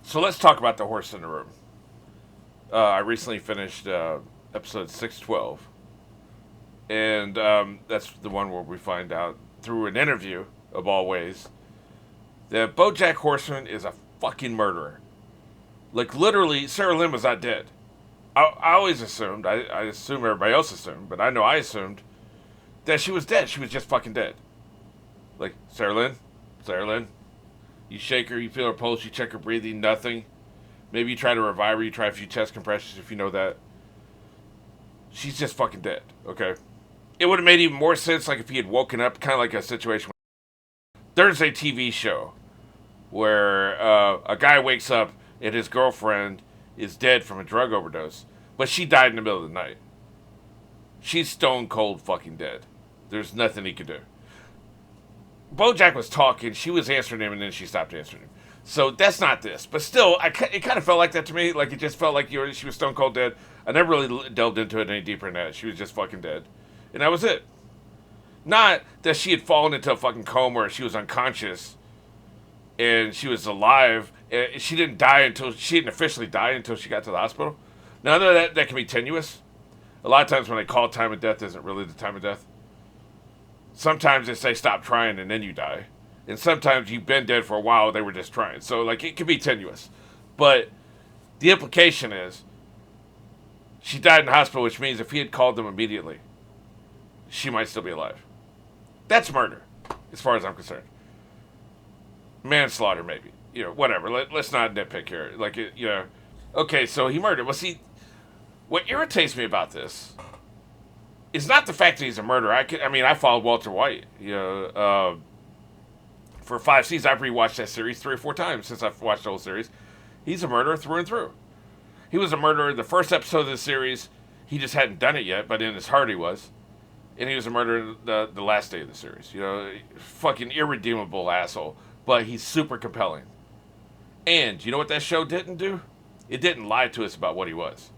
So let's talk about the horse in the room. I recently finished episode 612, and that's the one where we find out through an interview, of all ways, that Bojack Horseman is a fucking murderer. Like, literally, Sarah Lynn was not dead. I always assumed, I assume everybody else assumed, but I know I assumed that she was dead. She was just fucking dead. Like, Sarah Lynn, you shake her, you feel her pulse, you check her breathing, nothing. Maybe you try to revive her, you try a few chest compressions if you know that. She's just fucking dead, okay? It would have made even more sense like if he had woken up, kind of like a situation. There's a TV show where a guy wakes up and his girlfriend is dead from a drug overdose, but she died in the middle of the night. She's stone cold fucking dead. There's nothing he could do. Bojack was talking, she was answering him, and then she stopped answering him. So that's not this, but still, it kind of felt like that to me. Like it just felt like she was stone cold dead. I never really delved into it any deeper than that. She was just fucking dead, and that was it. Not that she had fallen into a fucking coma or she was unconscious and she was alive. And she didn't die until she didn't officially die until she got to the hospital. Now I know that can be tenuous. A lot of times when they call time of death isn't really the time of death. Sometimes they say stop trying and then you die. And sometimes you've been dead for a while, they were just trying. So like it can be tenuous. But the implication is she died in the hospital, which means if he had called them immediately, she might still be alive. That's murder, as far as I'm concerned. Manslaughter, maybe. Whatever. Let's not nitpick here. Okay, so he murdered. Well, see, what irritates me about this is not the fact that he's a murderer. I followed Walter White. For 5 seasons, I've rewatched that series 3 or 4 times since I've watched the whole series. He's a murderer through and through. He was a murderer in the first episode of the series. He just hadn't done it yet, but in his heart he was. And he was a murderer the last day of the series. Fucking irredeemable asshole. But he's super compelling. And you know what that show didn't do? It didn't lie to us about what he was.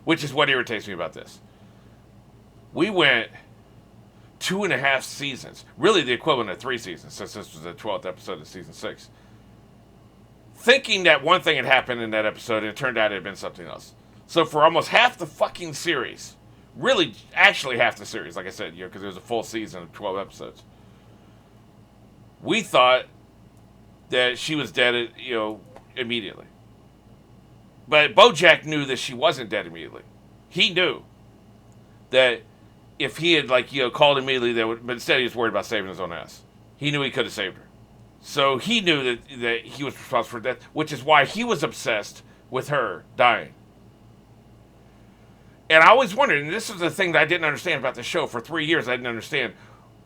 Which is what irritates me about this. We went 2.5 seasons. Really the equivalent of 3 seasons, since this was the 12th episode of season 6. Thinking that one thing had happened in that episode, and it turned out it had been something else. So for almost half the fucking series, really, actually half the series, like I said, because it was a full season of 12 episodes, we thought that she was dead, immediately. But Bojack knew that she wasn't dead immediately. He knew that if he had, called immediately, but instead he was worried about saving his own ass. He knew he could have saved her. So he knew that he was responsible for death, which is why he was obsessed with her dying. And I always wondered, and this is the thing that I didn't understand about the show. For 3 years, I didn't understand.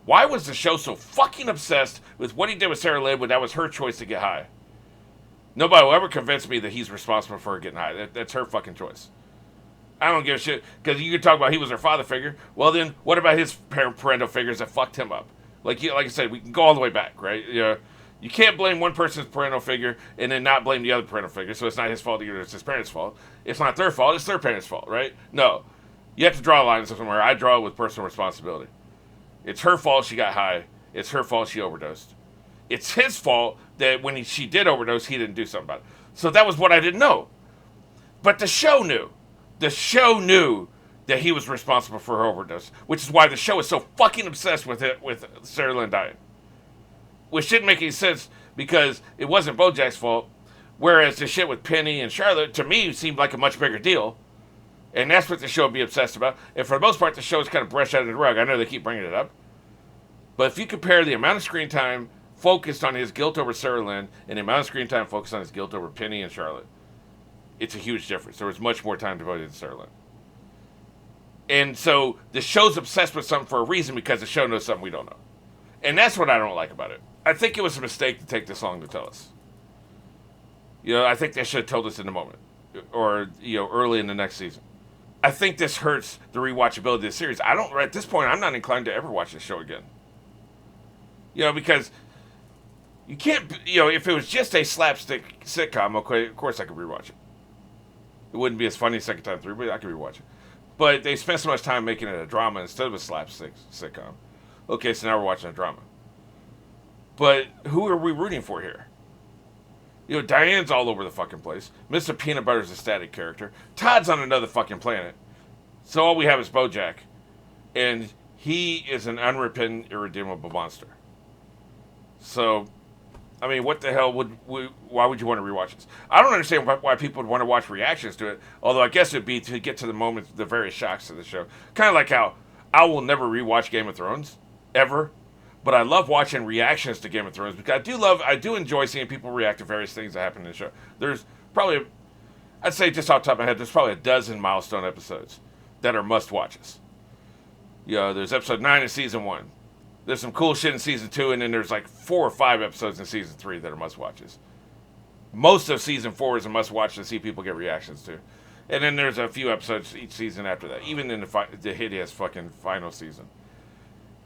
Why was the show so fucking obsessed with what he did with Sarah Lynn when that was her choice to get high? Nobody will ever convince me that he's responsible for her getting high. That's her fucking choice. I don't give a shit. Because you could talk about he was her father figure. Well, then, what about his parental figures that fucked him up? Like I said, we can go all the way back, right? You can't blame one person's parental figure and then not blame the other parental figure. So it's not his fault either. It's his parents' fault. It's not their fault. It's their parents' fault, right? No. You have to draw a line somewhere. I draw it with personal responsibility. It's her fault she got high. It's her fault she overdosed. It's his fault that when she did overdose, he didn't do something about it. So that was what I didn't know. But the show knew. The show knew that he was responsible for her overdose, which is why the show is so fucking obsessed with Sarah Lynn dying. Which didn't make any sense because it wasn't Bojack's fault, whereas the shit with Penny and Charlotte, to me, seemed like a much bigger deal. And that's what the show would be obsessed about. And for the most part, the show is kind of brushed out of the rug. I know they keep bringing it up. But if you compare the amount of screen time focused on his guilt over Sarah Lynn and the amount of screen time focused on his guilt over Penny and Charlotte, it's a huge difference. There was much more time devoted to Sarah Lynn. And so the show's obsessed with something for a reason because the show knows something we don't know. And that's what I don't like about it. I think it was a mistake to take this long to tell us. I think they should have told us in the moment. Or, early in the next season. I think this hurts the rewatchability of the series. At this point, I'm not inclined to ever watch this show again. Because you can't, if it was just a slapstick sitcom, okay, of course I could rewatch it. It wouldn't be as funny second time through, but I could rewatch it. But they spent so much time making it a drama instead of a slapstick sitcom. Okay, so now we're watching a drama. But who are we rooting for here? You know, Diane's all over the fucking place. Mr. Peanut Butter's a static character. Todd's on another fucking planet. So all we have is Bojack. And he is an unrepentant, irredeemable monster. So, I mean, what the hell why would you want to rewatch this? I don't understand why people would want to watch reactions to it. Although I guess it would be to get to the moments, the various shocks of the show. Kind of like how I will never rewatch Game of Thrones. Ever. But I love watching reactions to Game of Thrones because I do enjoy seeing people react to various things that happen in the show. There's probably, I'd say just off the top of my head, there's probably a dozen milestone episodes that are must watches. You know, there's episode 9 in season 1. There's some cool shit in season 2, and then there's like 4 or 5 episodes in season 3 that are must watches. Most of season 4 is a must watch to see people get reactions to. And then there's a few episodes each season after that, even in the hideous fucking final season.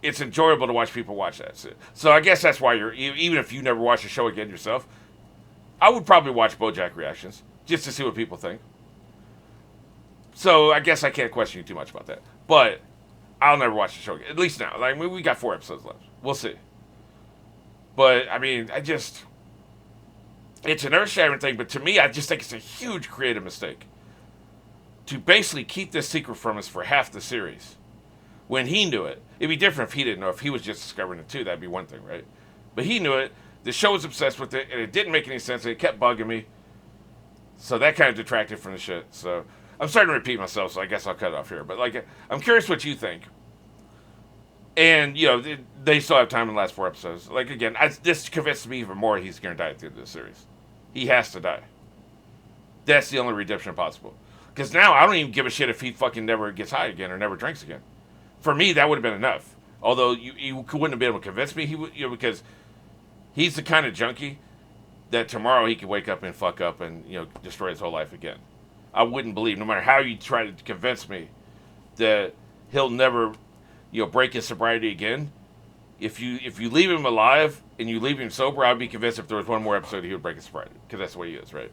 It's enjoyable to watch people watch that. So I guess that's why even if you never watch the show again yourself, I would probably watch Bojack reactions just to see what people think. So I guess I can't question you too much about that. But I'll never watch the show again. At least now. Like, we got 4 episodes left. We'll see. But, I mean, it's an earth-shattering thing, but to me, I just think it's a huge creative mistake to basically keep this secret from us for half the series. When he knew it. It'd be different if he didn't know. If he was just discovering it too, that'd be one thing, right? But he knew it. The show was obsessed with it, and it didn't make any sense. And it kept bugging me. So that kind of detracted from the shit. So I'm starting to repeat myself, so I guess I'll cut it off here. But, like, I'm curious what you think. And, you know, they still have time in the last 4 episodes. Like, again, this convinced me even more he's going to die at the end of the series. He has to die. That's the only redemption possible. Because now I don't even give a shit if he fucking never gets high again or never drinks again. For me, that would have been enough. Although you wouldn't have been able to convince me, because he's the kind of junkie that tomorrow he could wake up and fuck up and destroy his whole life again. I wouldn't believe, no matter how you try to convince me, that he'll never break his sobriety again. If you leave him alive and you leave him sober, I'd be convinced if there was one more episode he would break his sobriety, because that's the way he is, right?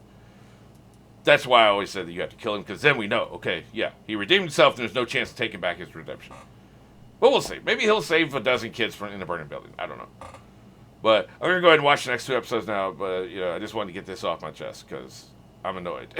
That's why I always said that you have to kill him, because then we know, okay, yeah, he redeemed himself, and there's no chance of taking back his redemption. But we'll see. Maybe he'll save a dozen kids from in the burning building. I don't know. But I'm going to go ahead and watch the next 2 episodes now. But, I just wanted to get this off my chest because I'm annoyed.